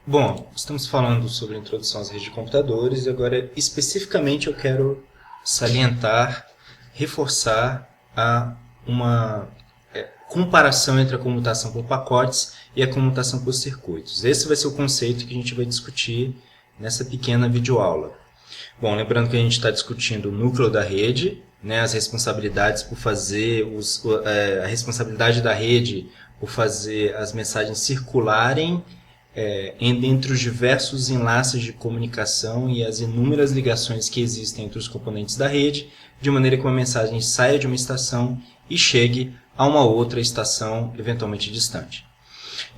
Bom, estamos falando sobre a introdução às redes de computadores e agora especificamente eu quero salientar, reforçar uma comparação entre a comutação por pacotes e a comutação por circuitos. Esse vai ser o conceito que a gente vai discutir nessa pequena videoaula. Bom, lembrando que a gente está discutindo o núcleo da rede, né, as responsabilidades por fazer a responsabilidade da rede por fazer as mensagens circularem entre os diversos enlaces de comunicação e as inúmeras ligações que existem entre os componentes da rede, de maneira que uma mensagem saia de uma estação e chegue a uma outra estação eventualmente distante.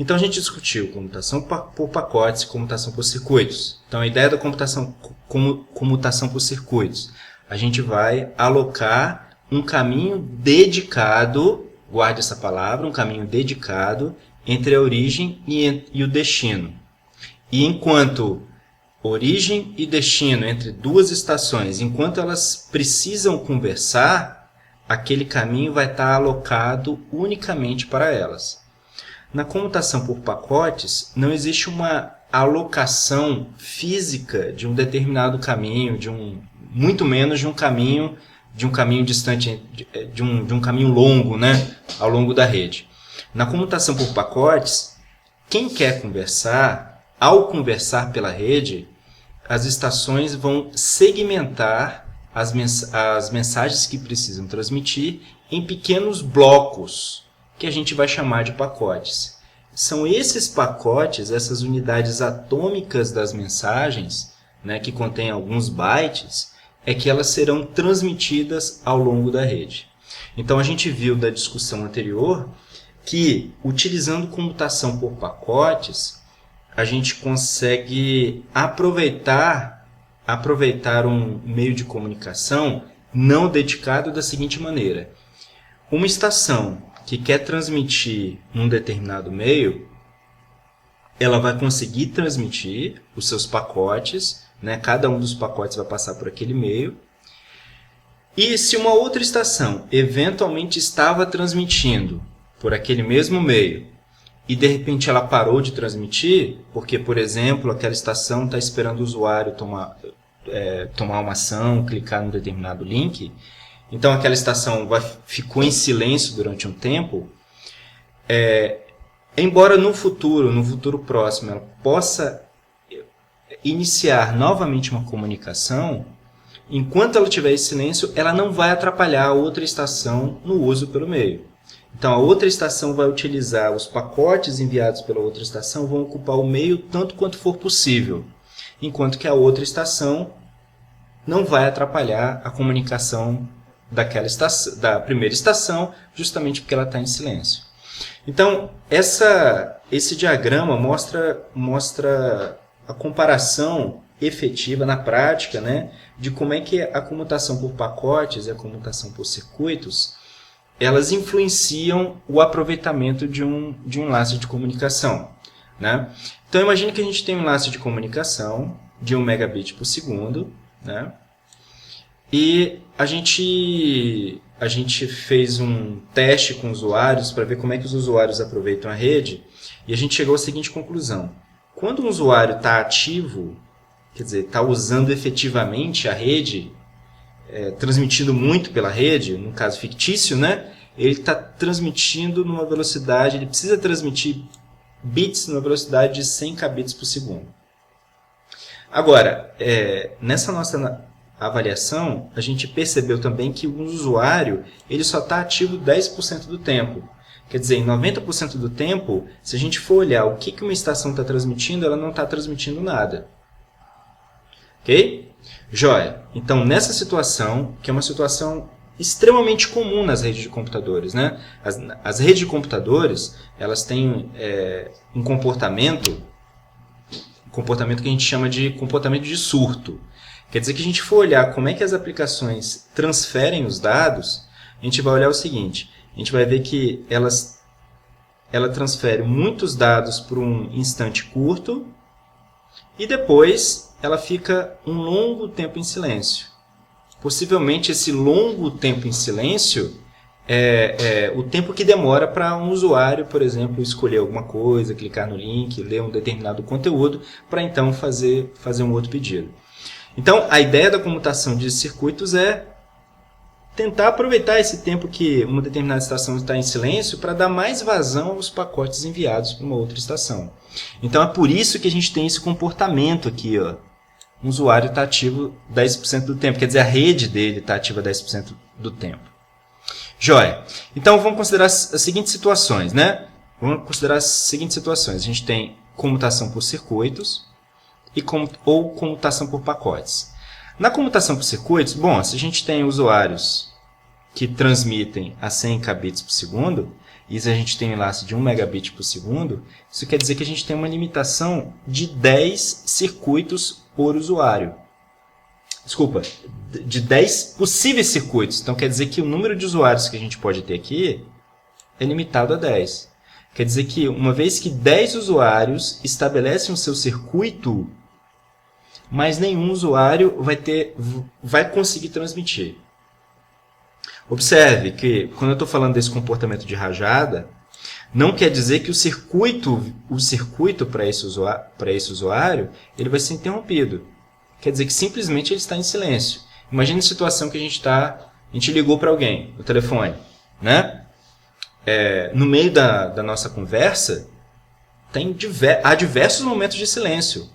Então a gente discutiu comutação por pacotes e comutação por circuitos. Então a ideia da comutação por circuitos, a gente vai alocar um caminho dedicado, guarde essa palavra, um caminho dedicado entre a origem e o destino. E enquanto origem e destino entre duas estações, enquanto elas precisam conversar, aquele caminho vai estar alocado unicamente para elas. Na comutação por pacotes, não existe uma alocação física de um determinado caminho, muito menos de um caminho distante, de um caminho longo, né, ao longo da rede. Na comutação por pacotes, quem quer conversar, ao conversar pela rede, as estações vão segmentar as mensagens que precisam transmitir em pequenos blocos, que a gente vai chamar de pacotes. São esses pacotes, essas unidades atômicas das mensagens, né, que contêm alguns bytes, é que elas serão transmitidas ao longo da rede. Então a gente viu da discussão anterior que, utilizando comutação por pacotes, a gente consegue aproveitar um meio de comunicação não dedicado da seguinte maneira. Uma estação que quer transmitir num determinado meio, ela vai conseguir transmitir os seus pacotes, né? Cada um dos pacotes vai passar por aquele meio. E se uma outra estação eventualmente estava transmitindo por aquele mesmo meio e de repente ela parou de transmitir, porque, por exemplo, aquela estação está esperando o usuário tomar uma ação, clicar num determinado link, então aquela estação ficou em silêncio durante um tempo, embora no futuro próximo, ela possa iniciar novamente uma comunicação, enquanto ela estiver em silêncio, ela não vai atrapalhar a outra estação no uso pelo meio. Então a outra estação vai utilizar os pacotes enviados pela outra estação, vão ocupar o meio tanto quanto for possível, enquanto que a outra estação não vai atrapalhar a comunicação da primeira estação, justamente porque ela está em silêncio. Então esse diagrama mostra a comparação efetiva na prática, né, de como é que a comutação por pacotes e a comutação por circuitos elas influenciam o aproveitamento de um enlace de comunicação, né? Então imagine que a gente tem um enlace de comunicação de 1 megabit por segundo, né? E a gente fez um teste com usuários para ver como é que os usuários aproveitam a rede e a gente chegou à seguinte conclusão. Quando um usuário está ativo, quer dizer, está usando efetivamente a rede, transmitindo muito pela rede, no caso fictício, né? Ele está transmitindo numa velocidade, ele precisa transmitir bits numa velocidade de 100 kbps por segundo. Agora, nessa nossa avaliação, a gente percebeu também que o usuário ele só está ativo 10% do tempo. Quer dizer, em 90% do tempo, se a gente for olhar o que uma estação está transmitindo, ela não está transmitindo nada. Ok? Joia. Então, nessa situação, que é uma situação extremamente comum nas redes de computadores, né? As redes de computadores, elas têm um comportamento que a gente chama de comportamento de surto. Quer dizer que a gente for olhar como é que as aplicações transferem os dados, a gente vai olhar o seguinte, a gente vai ver que ela transfere muitos dados por um instante curto e depois ela fica um longo tempo em silêncio. Possivelmente esse longo tempo em silêncio o tempo que demora para um usuário, por exemplo, escolher alguma coisa, clicar no link, ler um determinado conteúdo, para então fazer um outro pedido. Então, a ideia da comutação de circuitos é tentar aproveitar esse tempo que uma determinada estação está em silêncio para dar mais vazão aos pacotes enviados para uma outra estação. Então, é por isso que a gente tem esse comportamento aqui, ó. Um usuário está ativo 10% do tempo, quer dizer, a rede dele está ativa 10% do tempo. Joia. Então, vamos considerar as seguintes situações, né? Vamos considerar as seguintes situações. A gente tem comutação por circuitos ou comutação por pacotes. Na comutação por circuitos, bom, se a gente tem usuários que transmitem a 100 kbps por segundo, e se a gente tem um enlace de 1 megabit por segundo, isso quer dizer que a gente tem uma limitação de 10 circuitos por usuário. Desculpa, de 10 possíveis circuitos. Então quer dizer que o número de usuários que a gente pode ter aqui é limitado a 10. Quer dizer que uma vez que 10 usuários estabelecem o seu circuito, mas nenhum usuário vai conseguir transmitir. Observe que, quando eu estou falando desse comportamento de rajada, não quer dizer que o circuito para esse usuário ele vai ser interrompido. Quer dizer que simplesmente ele está em silêncio. Imagine a situação que a gente ligou para alguém no telefone, né? No meio da nossa conversa, há diversos momentos de silêncio.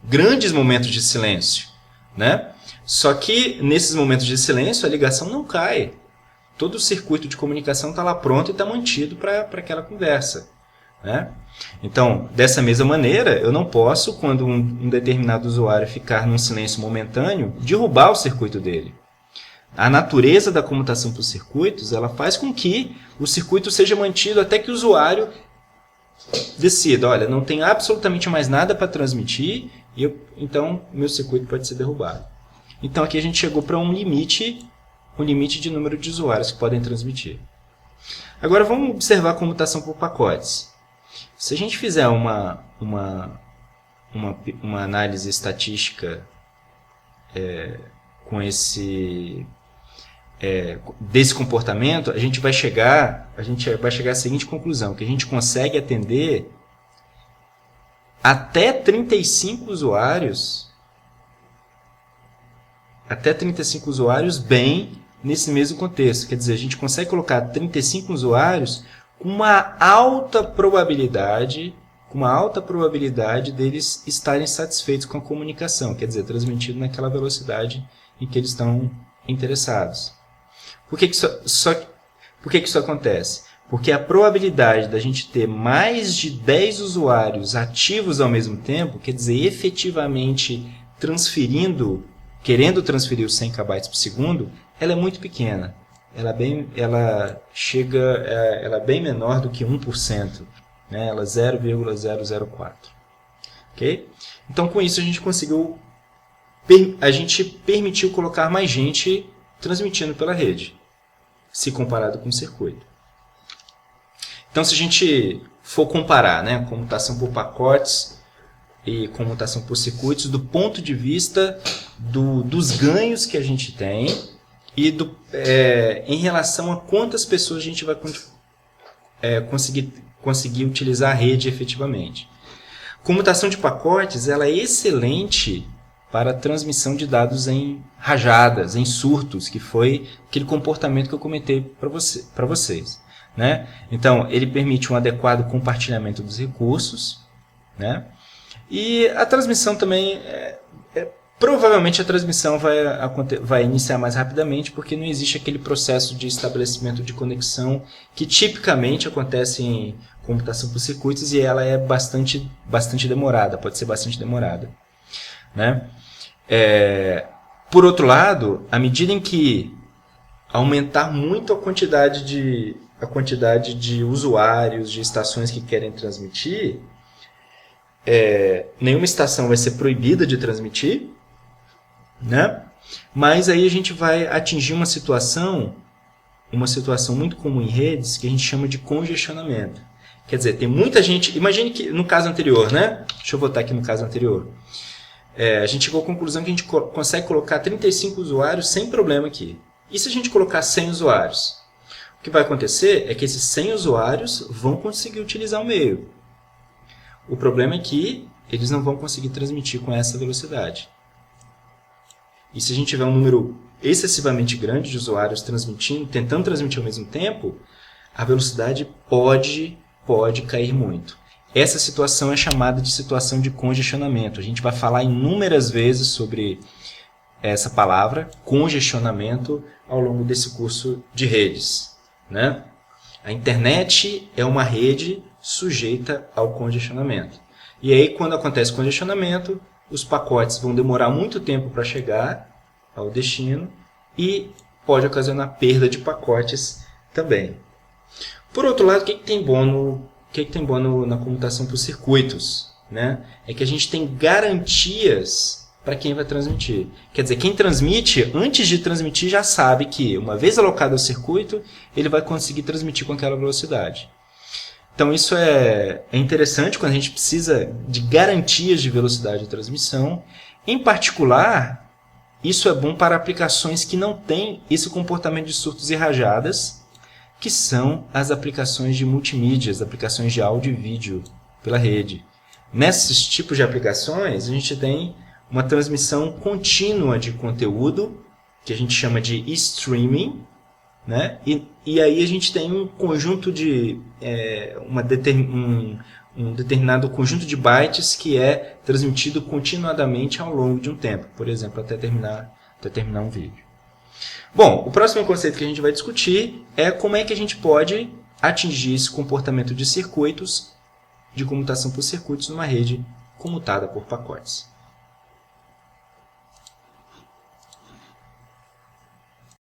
Grandes momentos de silêncio, né? Só que nesses momentos de silêncio a ligação não cai. Todo o circuito de comunicação está lá pronto e está mantido para aquela conversa, né? Então, dessa mesma maneira, eu não posso, quando um determinado usuário ficar num silêncio momentâneo, derrubar o circuito dele. A natureza da comutação por circuitos, ela faz com que o circuito seja mantido até que o usuário decida, olha, não tem absolutamente mais nada para transmitir, então meu circuito pode ser derrubado. Então aqui a gente chegou para um limite de número de usuários que podem transmitir. Agora vamos observar a comutação por pacotes. Se a gente fizer uma análise estatística desse comportamento, a gente vai chegar à seguinte conclusão, que a gente consegue atender até 35 usuários bem nesse mesmo contexto. Quer dizer, a gente consegue colocar 35 usuários com uma alta probabilidade deles estarem satisfeitos com a comunicação, quer dizer, transmitido naquela velocidade em que eles estão interessados. Por que isso acontece? Porque a probabilidade da gente ter mais de 10 usuários ativos ao mesmo tempo, quer dizer, efetivamente querendo transferir os 100 kb por segundo, ela é muito pequena. Ela é bem menor do que 1%, né? Ela é 0,004. Okay? Então, com isso, a gente permitiu colocar mais gente transmitindo pela rede, se comparado com o circuito. Então, se a gente for comparar, né, comutação por pacotes e comutação por circuitos, do ponto de vista dos ganhos que a gente tem e em relação a quantas pessoas a gente vai conseguir utilizar a rede efetivamente. Comutação de pacotes ela é excelente para a transmissão de dados em rajadas, em surtos, que foi aquele comportamento que eu comentei para vocês. Né? Então, ele permite um adequado compartilhamento dos recursos, né? E a transmissão também, provavelmente a transmissão vai iniciar mais rapidamente, porque não existe aquele processo de estabelecimento de conexão que tipicamente acontece em computação por circuitos, e ela é bastante demorada, pode ser bastante demorada. Né? Por outro lado, à medida em que aumentar muito a quantidade de usuários, de estações que querem transmitir, nenhuma estação vai ser proibida de transmitir, né? Mas aí a gente vai atingir uma situação muito comum em redes que a gente chama de congestionamento. Quer dizer, tem muita gente... Imagine que no caso anterior, né? Deixa eu voltar aqui no caso anterior. A gente chegou à conclusão que a gente consegue colocar 35 usuários sem problema aqui. E se a gente colocar 100 usuários? O que vai acontecer é que esses 100 usuários vão conseguir utilizar o e-mail. O problema é que eles não vão conseguir transmitir com essa velocidade. E se a gente tiver um número excessivamente grande de usuários transmitindo, tentando transmitir ao mesmo tempo, a velocidade pode cair muito. Essa situação é chamada de situação de congestionamento. A gente vai falar inúmeras vezes sobre essa palavra, congestionamento, ao longo desse curso de redes, né? A internet é uma rede sujeita ao congestionamento. E aí, quando acontece congestionamento, os pacotes vão demorar muito tempo para chegar ao destino e pode ocasionar perda de pacotes também. Por outro lado, o que tem bom na comutação por circuitos, né? É que a gente tem garantias para quem vai transmitir. Quer dizer, quem transmite, antes de transmitir, já sabe que, uma vez alocado ao circuito, ele vai conseguir transmitir com aquela velocidade. Então, isso é interessante quando a gente precisa de garantias de velocidade de transmissão. Em particular, isso é bom para aplicações que não têm esse comportamento de surtos e rajadas, que são as aplicações de multimídia, as aplicações de áudio e vídeo pela rede. Nesses tipos de aplicações, a gente tem uma transmissão contínua de conteúdo, que a gente chama de streaming, né? E aí a gente tem um conjunto de um determinado conjunto de bytes que é transmitido continuadamente ao longo de um tempo, por exemplo, até terminar um vídeo. Bom, o próximo conceito que a gente vai discutir é como é que a gente pode atingir esse comportamento de circuitos, de comutação por circuitos numa rede comutada por pacotes.